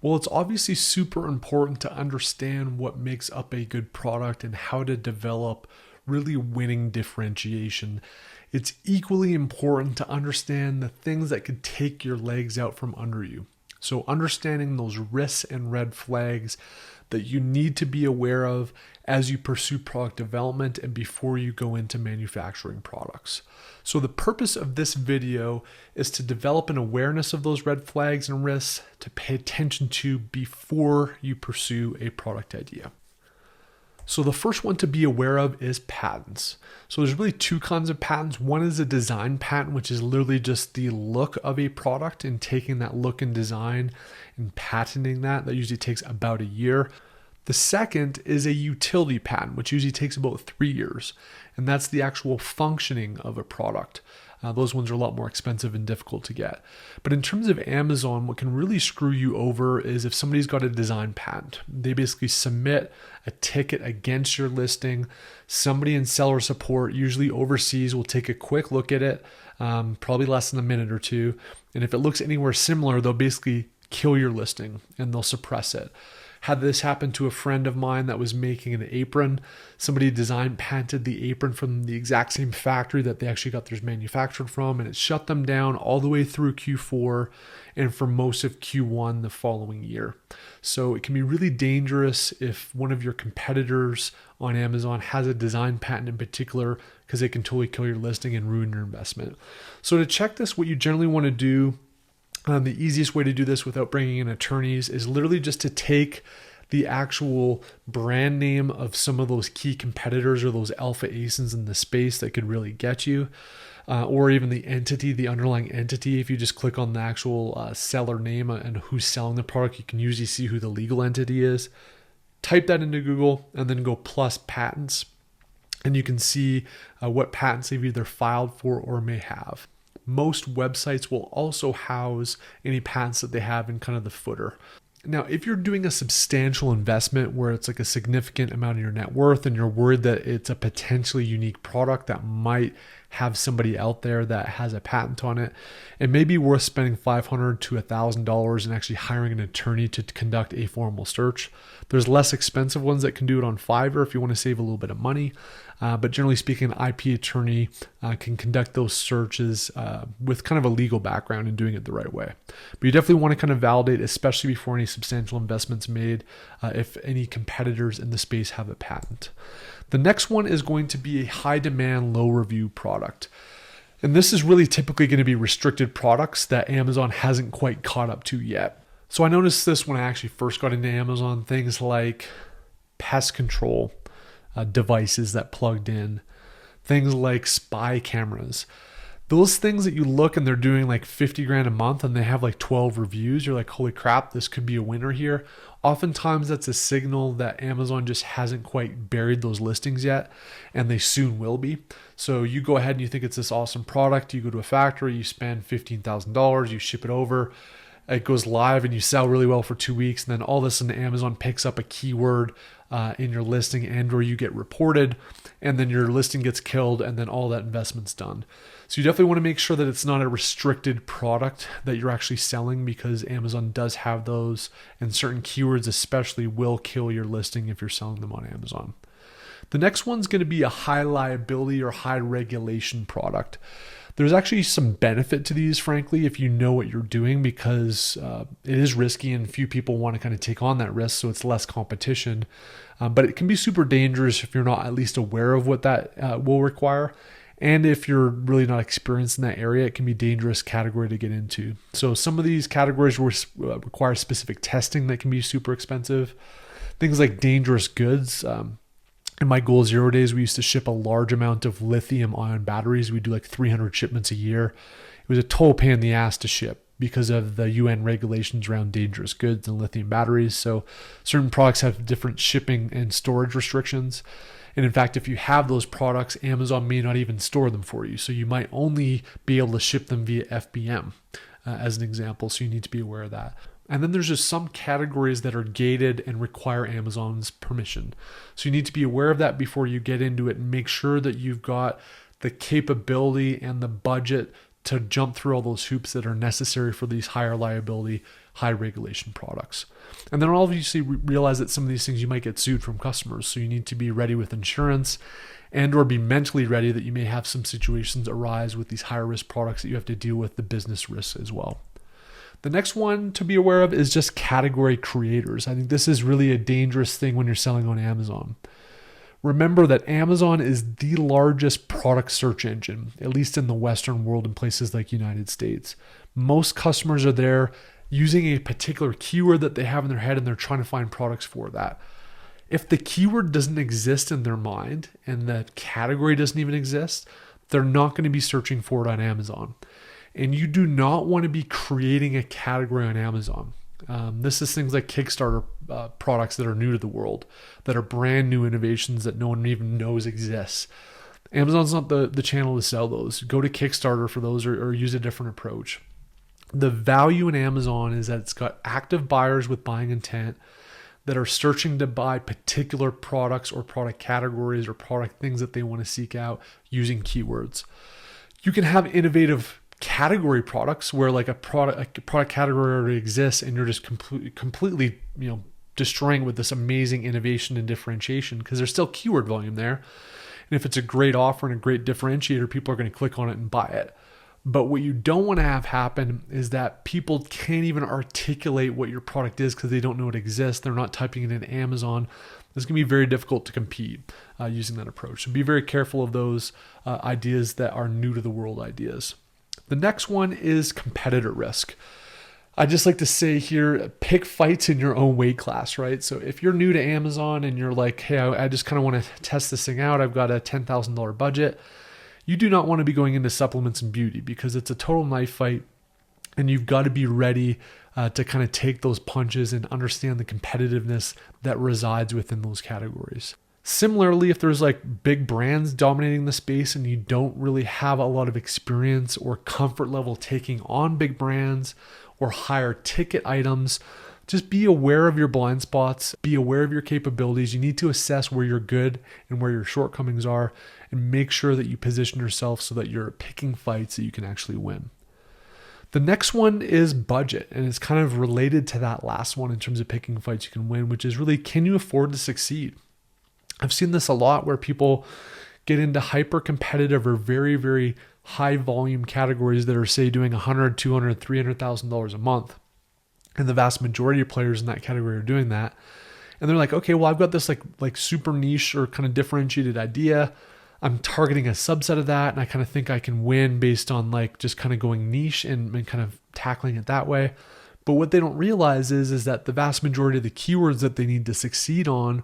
Well, it's obviously super important to understand what makes up a good product and how to develop really winning differentiation. It's equally important to understand the things that could take your legs out from under you. So, understanding those risks and red flags that you need to be aware of as you pursue product development and before you go into manufacturing products. So the purpose of this video is to develop an awareness of those red flags and risks to pay attention to before you pursue a product idea. So the first one to be aware of is patents. So there's really two kinds of patents. One is a design patent, which is literally just the look of a product and taking that look and design and patenting that. That usually takes about a year. The second is a utility patent, which usually takes about 3 years. And that's the actual functioning of a product. Those ones are a lot more expensive and difficult to get. But in terms of Amazon, what can really screw you over is if somebody's got a design patent. They basically submit a ticket against your listing. Somebody in seller support, usually overseas, will take a quick look at it, probably less than a minute or two. And if it looks anywhere similar, they'll basically kill your listing and they'll suppress it. Had this happen to a friend of mine that was making an apron. Somebody design patented the apron from the exact same factory that they actually got theirs manufactured from, and it shut them down all the way through Q4 and for most of Q1 the following year. So it can be really dangerous if one of your competitors on Amazon has a design patent in particular, because they can totally kill your listing and ruin your investment. So to check this, what you generally want to do, the easiest way to do this without bringing in attorneys is literally just to take the actual brand name of some of those key competitors or those alpha ASINs in the space that could really get you, or even the entity, the underlying entity. If you just click on the actual seller name and who's selling the product, you can usually see who the legal entity is. Type that into Google and then go plus patents, and you can see what patents they've either filed for or may have. Most websites will also house any patents that they have in kind of the footer. Now, if you're doing a substantial investment where it's like a significant amount of your net worth and you're worried that it's a potentially unique product that might have somebody out there that has a patent on it, it may be worth spending $500 to $1,000 and actually hiring an attorney to conduct a formal search. There's less expensive ones that can do it on Fiverr if you want to save a little bit of money. But generally speaking, an IP attorney can conduct those searches with kind of a legal background and doing it the right way. But you definitely want to kind of validate, especially before any substantial investments made, if any competitors in the space have a patent. The next one is going to be a high demand, low review product. And this is really typically going to be restricted products that Amazon hasn't quite caught up to yet. So I noticed this when I actually first got into Amazon, things like pest control devices that plugged in, things like spy cameras. Those things that you look and they're doing like 50 grand a month and they have like 12 reviews, you're like, holy crap, this could be a winner here. Oftentimes that's a signal that Amazon just hasn't quite buried those listings yet, and they soon will be. So you go ahead and you think it's this awesome product, you go to a factory, you spend $15,000, you ship it over, it goes live and you sell really well for 2 weeks, and then all of a sudden Amazon picks up a keyword in your listing and or you get reported, and then your listing gets killed, and then all that investment's done. So you definitely want to make sure that it's not a restricted product that you're actually selling, because Amazon does have those, and certain keywords especially will kill your listing if you're selling them on Amazon. The next one's going to be a high liability or high regulation product. There's actually some benefit to these, frankly, if you know what you're doing, because it is risky and few people want to kind of take on that risk, so it's less competition. But it can be super dangerous if you're not at least aware of what that will require. And if you're really not experienced in that area, it can be a dangerous category to get into. So some of these categories require specific testing that can be super expensive. Things like dangerous goods. In my Goal Zero days, we used to ship a large amount of lithium-ion batteries. We do like 300 shipments a year. It was a total pain in the ass to ship because of the UN regulations around dangerous goods and lithium batteries. So certain products have different shipping and storage restrictions. And in fact, if you have those products, Amazon may not even store them for you. So you might only be able to ship them via FBM as an example. So you need to be aware of that. And then there's just some categories that are gated and require Amazon's permission. So you need to be aware of that before you get into it, and make sure that you've got the capability and the budget to jump through all those hoops that are necessary for these higher liability, high regulation products. And then obviously realize that some of these things you might get sued from customers. So you need to be ready with insurance and or be mentally ready that you may have some situations arise with these higher risk products that you have to deal with the business risks as well. The next one to be aware of is just category creators. I think this is really a dangerous thing when you're selling on Amazon. Remember that Amazon is the largest product search engine, at least in the Western world in places like United States. Most customers are there using a particular keyword that they have in their head and they're trying to find products for that. If the keyword doesn't exist in their mind and the category doesn't even exist, they're not going to be searching for it on Amazon. And you do not want to be creating a category on Amazon. This is things like Kickstarter products that are new to the world, that are brand new innovations that no one even knows exists. Amazon's not the channel to sell those. Go to Kickstarter for those or use a different approach. The value in Amazon is that it's got active buyers with buying intent that are searching to buy particular products or product categories or product things that they want to seek out using keywords. You can have innovative category products where like a product category already exists and you're just completely destroying with this amazing innovation and differentiation because there's still keyword volume there. And if it's a great offer and a great differentiator, people are going to click on it and buy it. But what you don't want to have happen is that people can't even articulate what your product is because they don't know it exists. They're not typing it in Amazon. It's going to be very difficult to compete using that approach. So be very careful of those ideas that are new to the world ideas. The next one is competitor risk. I just like to say here, pick fights in your own weight class, right? So if you're new to Amazon and you're like, hey, I just kind of want to test this thing out. I've got a $10,000 budget. You do not want to be going into supplements and beauty because it's a total knife fight and you've got to be ready to kind of take those punches and understand the competitiveness that resides within those categories. Similarly, if there's like big brands dominating the space and you don't really have a lot of experience or comfort level taking on big brands or higher ticket items, just be aware of your blind spots, be aware of your capabilities. You need to assess where you're good and where your shortcomings are and make sure that you position yourself so that you're picking fights that you can actually win. The next one is budget, and it's kind of related to that last one in terms of picking fights you can win, which is really, can you afford to succeed? I've seen this a lot where people get into hyper competitive or very, very high volume categories that are say doing $100,000, $200,000, $300,000 a month. And the vast majority of players in that category are doing that. And they're like, okay, well, I've got this like super niche or kind of differentiated idea. I'm targeting a subset of that. And I kind of think I can win based on like just kind of going niche and kind of tackling it that way. But what they don't realize is that the vast majority of the keywords that they need to succeed on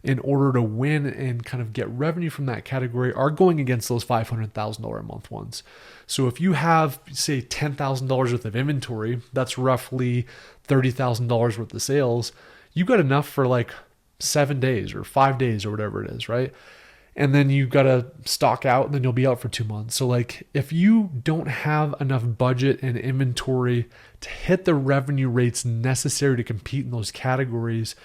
in order to win and kind of get revenue from that category are going against those $500,000 a month ones. So if you have, say, $10,000 worth of inventory, that's roughly $30,000 worth of sales, you got enough for like 7 days or 5 days or whatever it is, right? And then you've got to stock out and then you'll be out for 2 months. So like if you don't have enough budget and inventory to hit the revenue rates necessary to compete in those categories,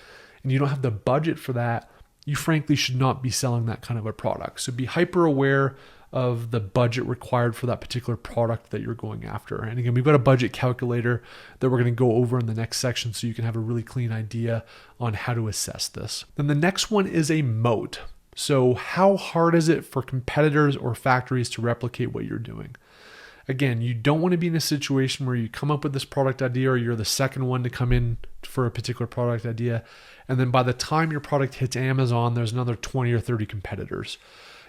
and you don't have the budget for that, you frankly should not be selling that kind of a product. So be hyper aware of the budget required for that particular product that you're going after. And again, we've got a budget calculator that we're going to go over in the next section so you can have a really clean idea on how to assess this. Then the next one is a moat. So how hard is it for competitors or factories to replicate what you're doing? Again, you don't want to be in a situation where you come up with this product idea or you're the second one to come in for a particular product idea. And then by the time your product hits Amazon, there's another 20 or 30 competitors.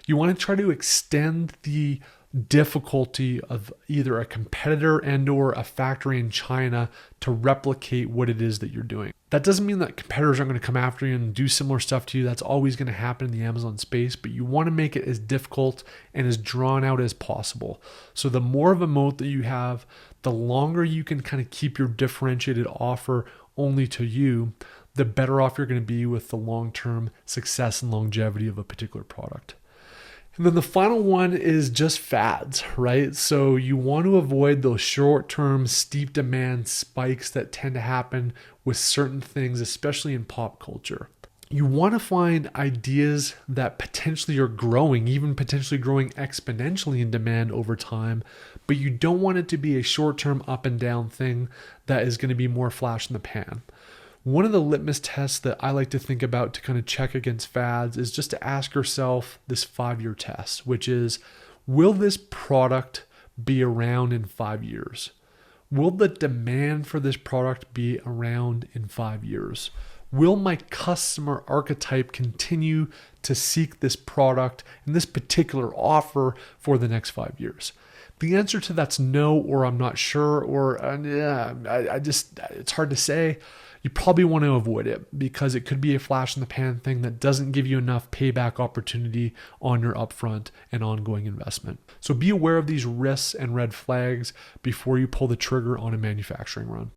You want to try to extend the difficulty of either a competitor and or a factory in China to replicate what it is that you're doing. That doesn't mean that competitors aren't going to come after you and do similar stuff to you. That's always going to happen in the Amazon space, but you want to make it as difficult and as drawn out as possible. So the more of a moat that you have, the longer you can kind of keep your differentiated offer only to you, the better off you're going to be with the long-term success and longevity of a particular product. And then the final one is just fads, right? So you want to avoid those short-term steep demand spikes that tend to happen with certain things, especially in pop culture. You want to find ideas that potentially are growing, even potentially growing exponentially in demand over time, but you don't want it to be a short-term up and down thing that is going to be more flash in the pan. One of the litmus tests that I like to think about to kind of check against fads is just to ask yourself this 5-year test, which is, will this product be around in 5 years? Will the demand for this product be around in 5 years? Will my customer archetype continue to seek this product and this particular offer for the next 5 years? The answer to that's no, or I'm not sure, or it's hard to say. You probably want to avoid it because it could be a flash in the pan thing that doesn't give you enough payback opportunity on your upfront and ongoing investment. So be aware of these risks and red flags before you pull the trigger on a manufacturing run.